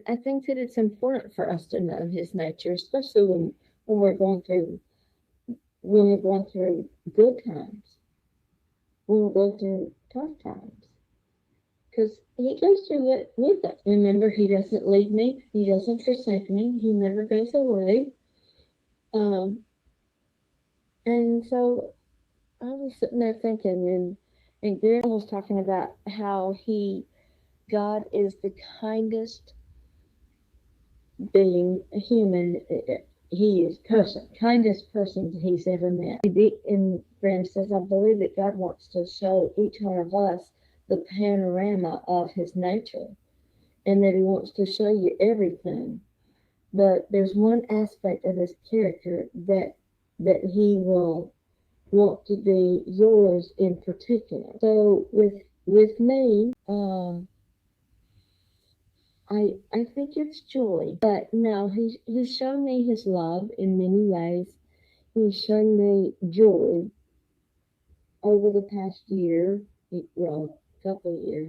I think that it's important for us to know his nature, especially when we're going through when we're going through good times, when we're going through tough times. Because he goes through it with us. Remember, he doesn't leave me, he doesn't forsake me, he never goes away. Um, and so I was sitting there thinking, and Gary was talking about how God is the kindest being, a human. He is kindest person he's ever met. And Graham says, I believe that God wants to show each one of us the panorama of his nature, and that he wants to show you everything. But there's one aspect of his character that he will want to be yours in particular. So with me, I think it's joy. But no, he's shown me his love in many ways. He's shown me joy over the past year, well, couple of years.